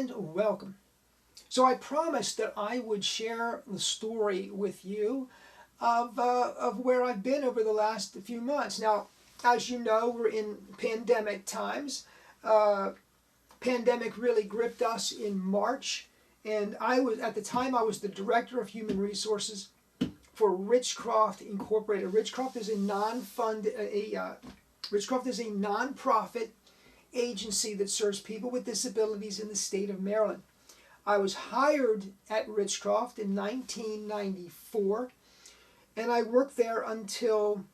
and welcome. So I promised that I would share the story with you of where I've been over the last few months. Now, as you know, we're in pandemic times. Pandemic really gripped us in March, and at the time I was the director of human resources for Richcroft Incorporated. Richcroft is a Richcroft is a nonprofit agency that serves people with disabilities in the state of Maryland. I was hired at Richcroft in 1994, and I worked there until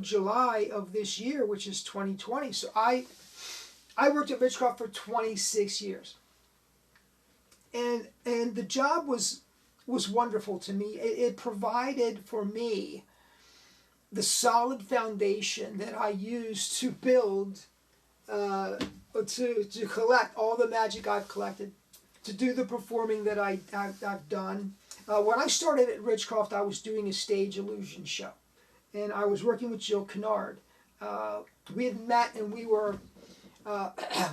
July of this year, which is 2020. So I worked at Richcroft for 26 years, and the job was wonderful to me. It provided for me the solid foundation that I used to build, to collect all the magic I've collected, to do the performing that I've done. When I started at Richcroft, I was doing a stage illusion show, and I was working with Jill Kennard. We had met, and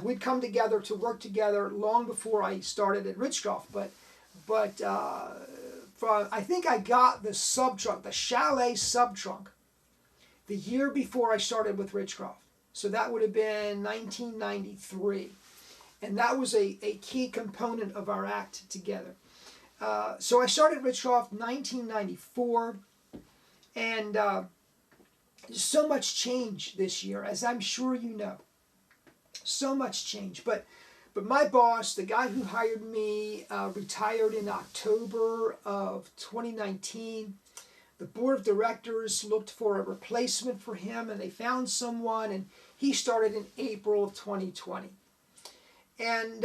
we'd come together to work together long before I started at Richcroft. But I think I got the sub-trunk, the chalet sub-trunk, the year before I started with Richcroft. So that would have been 1993. And that was a key component of our act together. So I started Richcroft 1994, and so much change this year, as I'm sure you know. So much change. But my boss, the guy who hired me, retired in October of 2019. The board of directors looked for a replacement for him, and they found someone, and he started in April of 2020. And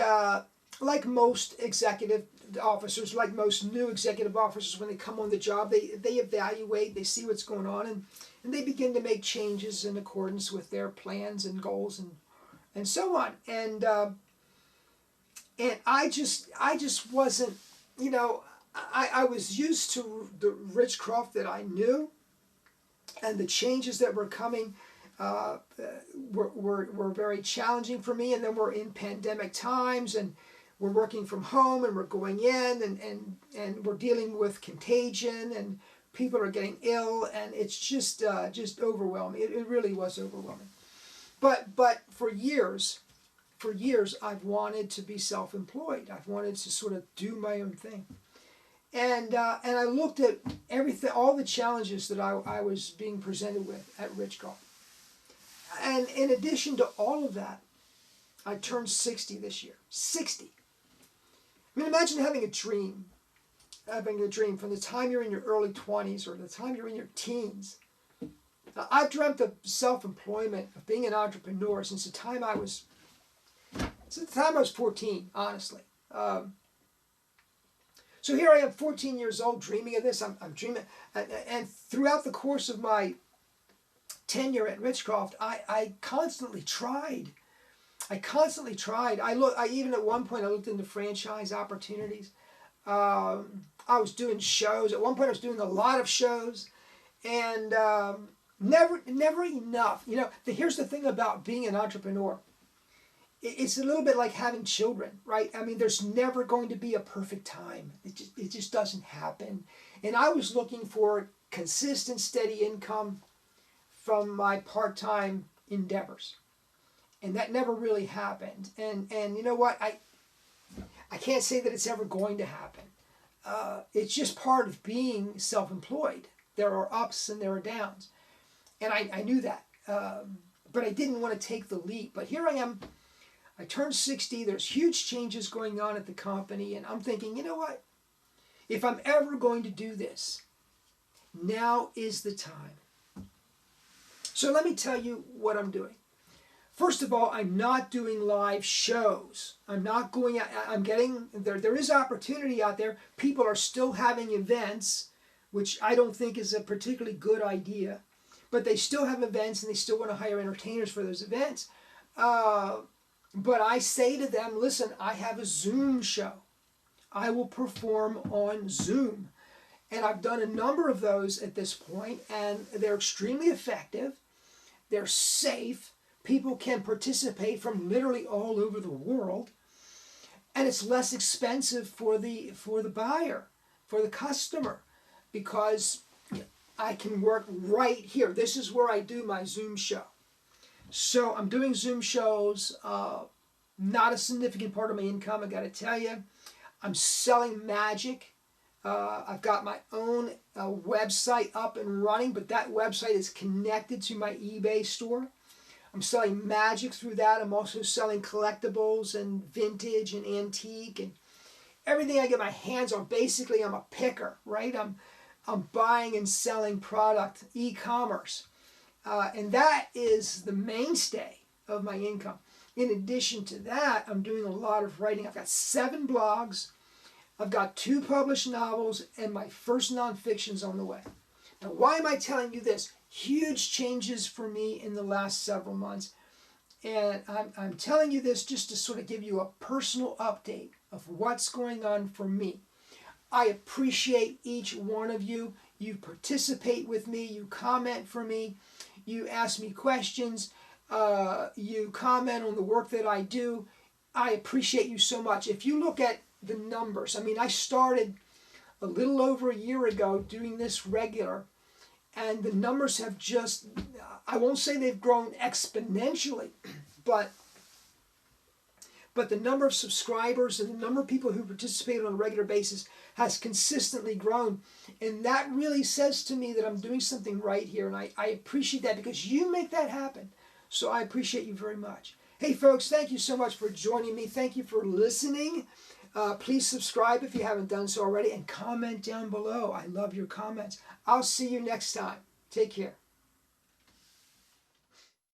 like most executive officers, like most new executive officers, when they come on the job, they evaluate, they see what's going on, and they begin to make changes in accordance with their plans and goals and so on. And I just wasn't, I was used to the Richcroft that I knew, and the changes that were coming were very challenging for me. And then we're in pandemic times, and we're working from home, and we're going in, and we're dealing with contagion, and people are getting ill, and it's just overwhelming. It really was overwhelming. But for years I've wanted to be self-employed. I've wanted to sort of do my own thing. And I looked at everything, all the challenges that I was being presented with at Richcroft. And in addition to all of that, I turned 60 this year. 60. I mean, imagine having a dream from the time you're in your early 20s or the time you're in your teens. Now, I've dreamt of self-employment, of being an entrepreneur since the time I was 14, honestly. So here I am, 14 years old, dreaming of this. I'm dreaming, and throughout the course of my tenure at Richcroft, I constantly tried. I even at one point I looked into franchise opportunities. I was doing shows. At one point I was doing a lot of shows, and never enough. Here's the thing about being an entrepreneur. It's a little bit like having children, right? I mean, there's never going to be a perfect time. It just doesn't happen. And I was looking for consistent, steady income from my part-time endeavors, and that never really happened. And you know what? I can't say that it's ever going to happen. It's just part of being self-employed. There are ups and there are downs, and I knew that, but I didn't want to take the leap. But here I am. I turned 60, there's huge changes going on at the company, and I'm thinking, you know what? If I'm ever going to do this, now is the time. So let me tell you what I'm doing. First of all, I'm not doing live shows. I'm not going out, there is opportunity out there. People are still having events, which I don't think is a particularly good idea, but they still have events, and they still want to hire entertainers for those events. But I say to them, listen, I have a Zoom show. I will perform on Zoom. And I've done a number of those at this point, and they're extremely effective. They're safe. People can participate from literally all over the world. and it's less expensive for the buyer, for the customer, because I can work right here. This is where I do my Zoom show. So I'm doing Zoom shows, not a significant part of my income, I got to tell you. I'm selling magic. I've got my own website up and running, but that website is connected to my eBay store. I'm selling magic through that. I'm also selling collectibles and vintage and antique and everything I get my hands on. Basically, I'm a picker, right? I'm buying and selling product, e-commerce. And that is the mainstay of my income. In addition to that, I'm doing a lot of writing. I've got 7 blogs. I've got 2 published novels, and my first nonfiction's on the way. Now, why am I telling you this? Huge changes for me in the last several months. And I'm telling you this just to sort of give you a personal update of what's going on for me. I appreciate each one of you. You participate with me. You comment for me. You ask me questions. You comment on the work that I do. I appreciate you so much. If you look at the numbers, I mean, I started a little over a year ago doing this regular, and the numbers have just, I won't say they've grown exponentially, but the number of subscribers and the number of people who participate on a regular basis has consistently grown. And that really says to me that I'm doing something right here. And I appreciate that because you make that happen. So I appreciate you very much. Hey folks, thank you so much for joining me. Thank you for listening. Please subscribe if you haven't done so already and comment down below. I love your comments. I'll see you next time. Take care.